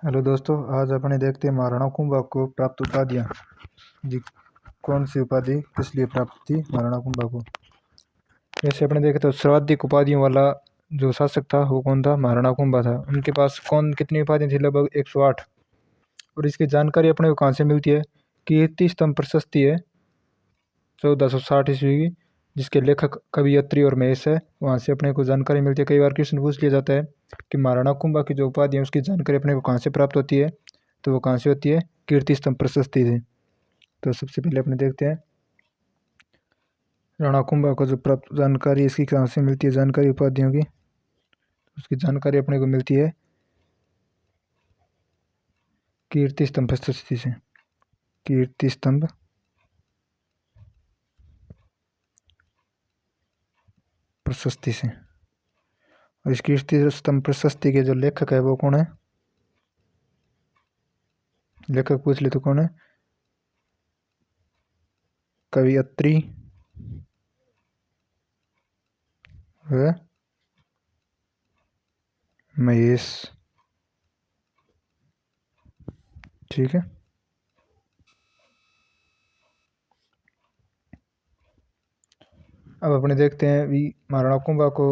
Hello दोस्तों, आज अपने देखते हैं महाराणा कुंभा को प्राप्त उपाधियाँ। जी, कौन सी उपाधि किस लिए प्राप्त थी महाराणा कुंभा को। जैसे अपने देखे तो सर्वाधिक उपाधियों वाला जो शासक था वो कौन था, महाराणा कुंभा था। उनके पास कौन कितनी उपाधियाँ थी, लगभग 108। और इसकी जानकारी अपने को कहाँ से मिलती है, कीर्ति स्तंभ प्रशस्ति है 1460 ईस्वी की, जिसके लेखक कवियत्री और महेश है। वहाँ से अपने को जानकारी मिलती है। कई बार क्वेश्चन पूछ लिया जाता है कि महाराणा कुंभा की जो उपाधि है उसकी जानकारी अपने को कहाँ से प्राप्त होती है, तो वो कहाँ से होती है, कीर्ति स्तंभ प्रशस्ति से। तो सबसे पहले अपने देखते हैं राणा कुंभा को जो प्राप्त जानकारी इसकी कहाँ से मिलती है, जानकारी उपाधियों की। उसकी जानकारी अपने को मिलती है कीर्ति स्तंभ प्रशस्ति से। कीर्ति स्तंभ प्रशस्ति से। और इस कीर्ति स्तंभ प्रशस्ति के जो लेखक है वो कौन है, लेखक पूछ ले तो कौन है, कवियत्री व महेश। ठीक है। अब अपने देखते हैं भी महाराणा कुंभा को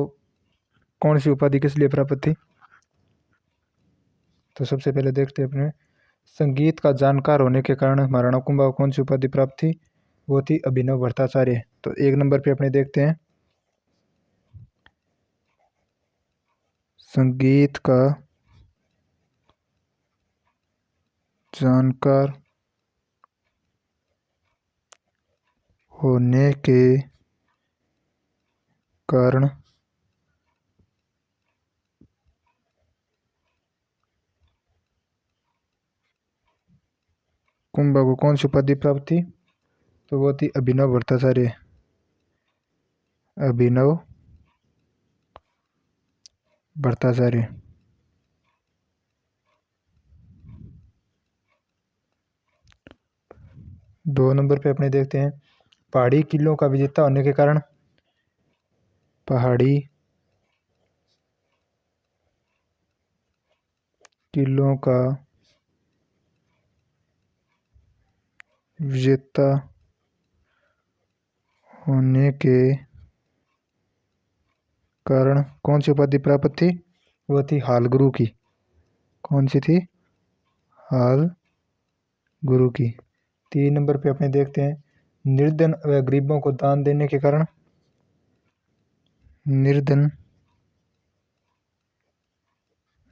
कौन सी उपाधि किस लिए प्राप्त थी। तो सबसे पहले देखते हैं अपने संगीत का जानकार होने के कारण महाराणा कुंभा को कौन सी उपाधि प्राप्त थी, वो थी अभिनव भट्टाचार्य। तो एक नंबर पे अपने देखते हैं संगीत का जानकार होने के कारण कुंभा को कौन सी उपाधि प्राप्त थी, तो वो थी अभिनव भट्टाचार्य। अभिनव भट्टाचार्य। दो नंबर पे अपने देखते हैं पहाड़ी किलों का विजेता होने के कारण। पहाड़ी किलों का विजेता होने के कारण कौन सी उपाधि प्राप्त थी, वो थी हाल गुरु की। कौन सी थी, हाल गुरु की। तीन नंबर पे अपने देखते हैं निर्धन व गरीबों को दान देने के कारण। निर्धन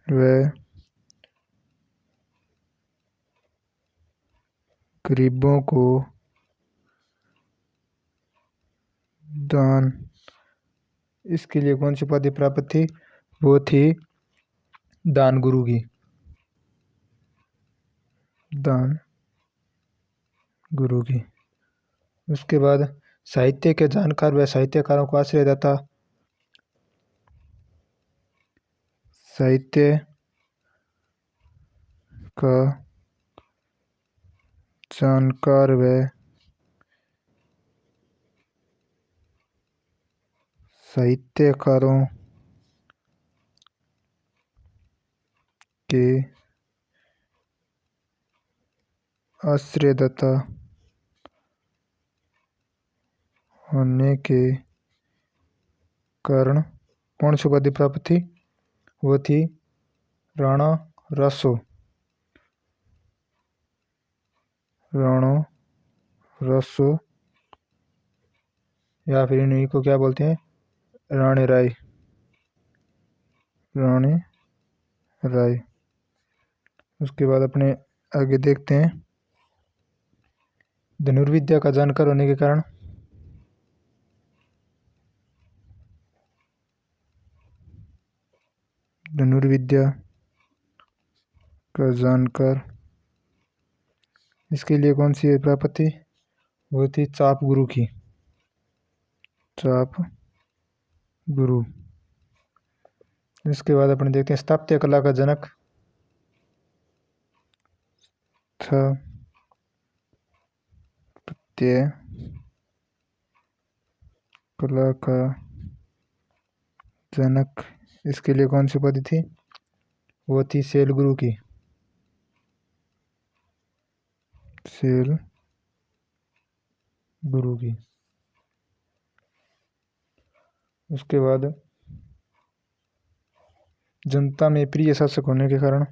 व गरीबों को दान, इसके लिए कौन सी उपाधि प्राप्त थी, वो थी दान गुरु की। दान गुरु की। उसके बाद साहित्य के जानकार व साहित्यकारों को आश्रयदाता। साहित्य का जानकार व साहित्यकारों के आश्रयदाता होने के कारण कौन सी उपाधि प्राप्त थी, वो थी राणा रसो। राणा रसो, या फिर इन्हीं को क्या बोलते हैं, राणे राय। राणे राय। उसके बाद अपने आगे देखते हैं धनुर्विद्या का जानकार होने के कारण। धनुर्विद्या का जानकार, इसके लिए कौन सी प्राप्त थी, वो थी चाप गुरु की। चाप गुरु। इसके बाद अपने देखते हैं स्थापत्य कला का जनक। स्थापत्य कला का जनक, इसके लिए कौन सी उपाधि थी, वो थी शैल गुरु की। सेल गुरु की। उसके बाद जनता में प्रिय शासक होने के कारण,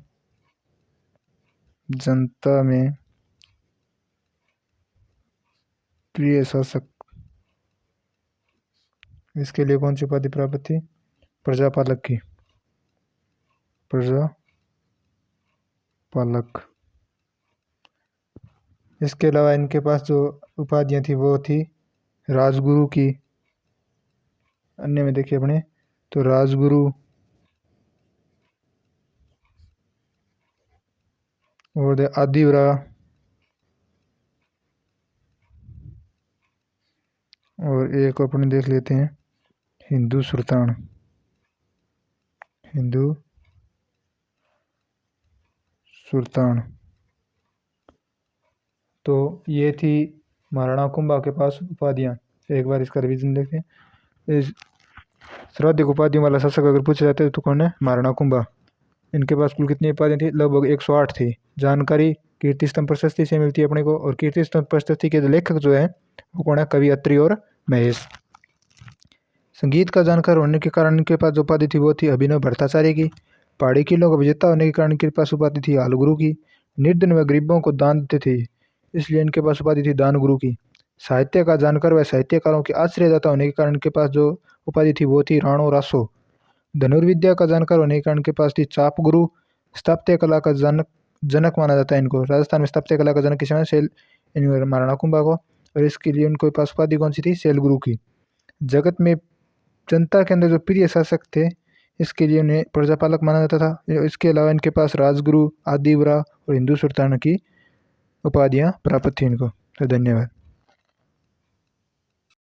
जनता में प्रिय शासक, इसके लिए कौन सी उपाधि प्राप्त थी? प्रजापालक की, प्रजापालक। इसके अलावा इनके पास जो उपाधियां थी वो थी राजगुरु की। अन्य में देखिए अपने तो राजगुरु और आदिवरा और एक अपने देख लेते हैं हिंदू सुल्तान, हिंदू सुल्तान। तो ये थी महाराणा कुंभा के पास उपाधियां। एक बार इसका रिवीजन देखते हैं। इस सर्वाधिक उपाधियों वाला शासक अगर पूछा जाता है तो कौन है? महाराणा कुंभा। इनके पास कुल कितनी उपाधियां थी? लगभग 108 थी। जानकारी कीर्ति स्तंभ प्रशस्ति से मिलती है अपने को, और कीर्ति स्तंभ प्रशस्ति के लेखक जो है वो कौन है? कवि अत्रि और महेश। संगीत का जानकार होने के कारण इनके पास जो उपाधि थी वो थी अभिनव भट्टाचार्य की। पहाड़ी किलों का विजेता होने के कारण इनके पास उपाधि थी हालगुरु की। निर्धन व गरीबों को दान देते थे इसलिए इनके पास उपाधि थी दान गुरु की। साहित्य का जानकार व साहित्यकारों के आश्रयदाता होने के कारण इनके पास जो उपाधि थी वो थी राणो रासो। धनुर्विद्या का जानकार होने के कारण इनके पास थी चाप गुरु। स्थापत्य कला का जनक माना जाता है इनको। राजस्थान में स्थापत्य कला का जनक किस सेल महाराणा कुंभा को, और इसके लिए उनको पास उपाधि कौन सी थी? सेल गुरु की। जगत में जनता के अंदर जो प्रिय शासक थे इसके लिए उन्हें प्रजापालक माना जाता था। इसके अलावा इनके पास राजगुरु, आदिवरा और हिंदू सुल्तान की उपाधियां प्राप्त थी इनको। तो धन्यवाद।